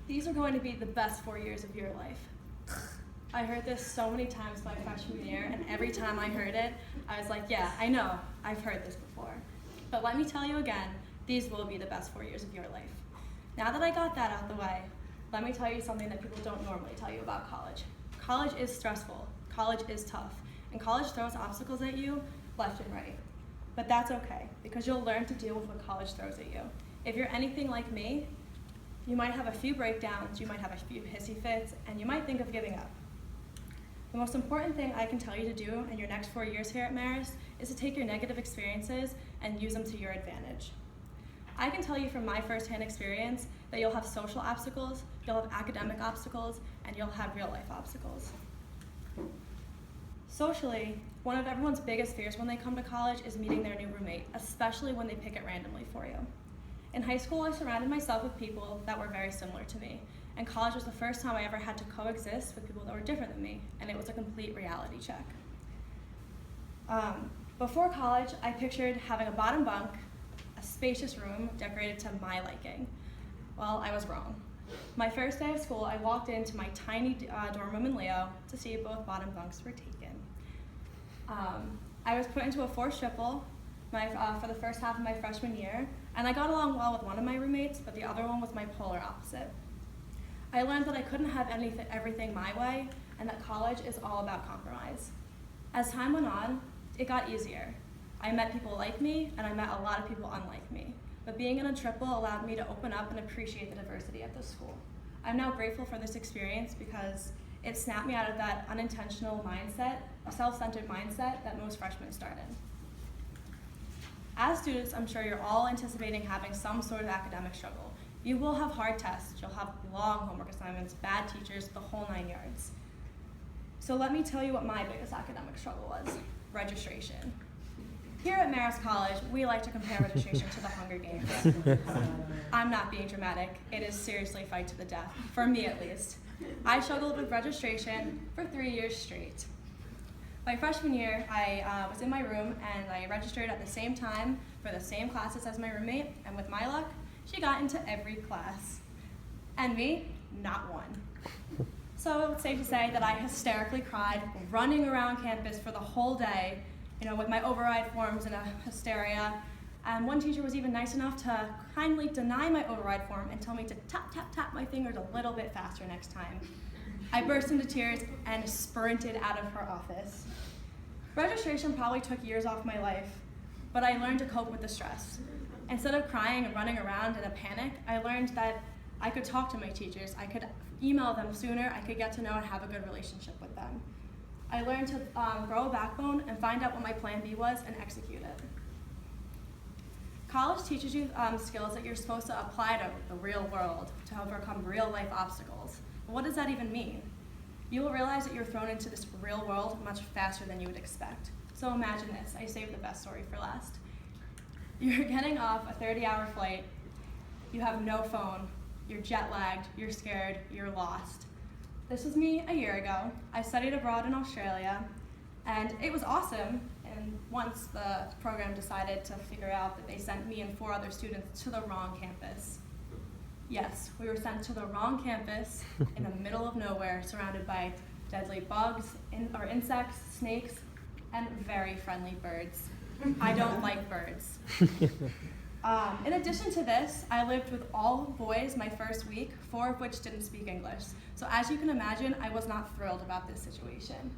These are going to be the best 4 years of your life. I heard this so many times my freshman year, and every time I heard it, I was like, yeah, I know, I've heard this before. But let me tell you again, these will be the best 4 years of your life. Now that I got that out the way, let me tell you something that people don't normally tell you about college. College is stressful, college is tough, and college throws obstacles at you left and right. But that's okay, because you'll learn to deal with what college throws at you. If you're anything like me, you might have a few breakdowns, you might have a few hissy fits, and you might think of giving up. The most important thing I can tell you to do in your next 4 years here at Marist is to take your negative experiences and use them to your advantage. I can tell you from my firsthand experience that you'll have social obstacles, you'll have academic obstacles, and you'll have real life obstacles. Socially, one of everyone's biggest fears when they come to college is meeting their new roommate, especially when they pick it randomly for you. In high school, I surrounded myself with people that were very similar to me, and college was the first time I ever had to coexist with people that were different than me, and it was a complete reality check. Before college, I pictured having a bottom bunk, a spacious room decorated to my liking. Well, I was wrong. My first day of school, I walked into my tiny dorm room in Leo to see if both bottom bunks were taken. I was put into a forced triple for the first half of my freshman year, and I got along well with one of my roommates, but the other one was my polar opposite. I learned that I couldn't have everything my way, and that college is all about compromise. As time went on, it got easier. I met people like me, and I met a lot of people unlike me. But being in a triple allowed me to open up and appreciate the diversity at the school. I'm now grateful for this experience because it snapped me out of that unintentional mindset, a self-centered mindset that most freshmen start in. As students, I'm sure you're all anticipating having some sort of academic struggle. You will have hard tests, you'll have long homework assignments, bad teachers, the whole 9 yards. So let me tell you what my biggest academic struggle was: registration. Here at Marist College, we like to compare registration to the Hunger Games. I'm not being dramatic, it is seriously fight to the death, for me at least. I struggled with registration for 3 years straight. My freshman year, I was in my room and I registered at the same time for the same classes as my roommate, and with my luck, she got into every class. And me, not one. So it's safe to say that I hysterically cried, running around campus for the whole day, with my override forms in a hysteria. And one teacher was even nice enough to kindly deny my override form and tell me to tap, tap, tap my fingers a little bit faster next time. I burst into tears and sprinted out of her office. Registration probably took years off my life, but I learned to cope with the stress. Instead of crying and running around in a panic, I learned that I could talk to my teachers, I could email them sooner, I could get to know and have a good relationship with them. I learned to grow a backbone and find out what my plan B was and execute it. College teaches you skills that you're supposed to apply to the real world to overcome real life obstacles. But what does that even mean? You will realize that you're thrown into this real world much faster than you would expect. So imagine this, I saved the best story for last. You're getting off a 30-hour flight, you have no phone, you're jet lagged, you're scared, you're lost. This was me a year ago. I studied abroad in Australia, and it was awesome. And once the program decided to figure out that they sent me and 4 other students to the wrong campus. Yes, we were sent to the wrong campus in the middle of nowhere, surrounded by deadly bugs, insects, snakes, and very friendly birds. I don't like birds. In addition to this, I lived with all boys my first week, 4 of which didn't speak English. So as you can imagine, I was not thrilled about this situation.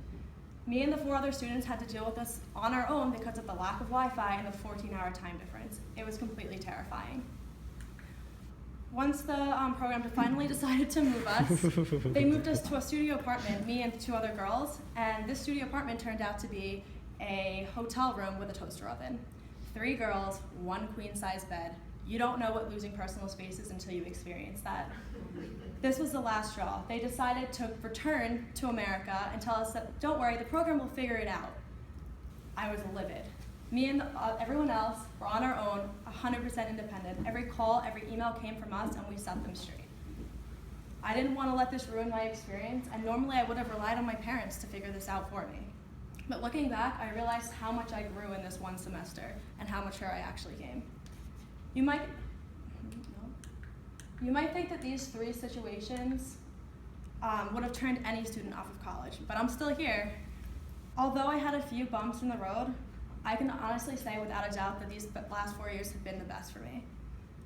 Me and the 4 other students had to deal with this on our own because of the lack of Wi-Fi and the 14-hour time difference. It was completely terrifying. Once the program finally decided to move us, they moved us to a studio apartment, me and 2 other girls, and this studio apartment turned out to be a hotel room with a toaster oven. 3 girls, 1 queen-size bed. You don't know what losing personal space is until you experience that. This was the last straw. They decided to return to America and tell us that, don't worry, the program will figure it out. I was livid. Me and everyone else were on our own, 100% independent. Every call, every email came from us, and we set them straight. I didn't want to let this ruin my experience, and normally I would have relied on my parents to figure this out for me. But looking back, I realized how much I grew in this 1 semester and how mature I actually came. You might You might think that these 3 situations would have turned any student off of college, but I'm still here. Although I had a few bumps in the road, I can honestly say without a doubt that these last 4 years have been the best for me.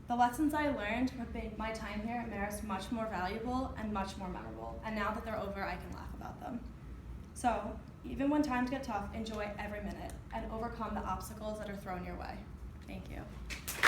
The lessons I learned would make my time here at Marist much more valuable and much more memorable, and now that they're over, I can laugh about them. So, even when times get tough, enjoy every minute and overcome the obstacles that are thrown your way. Thank you.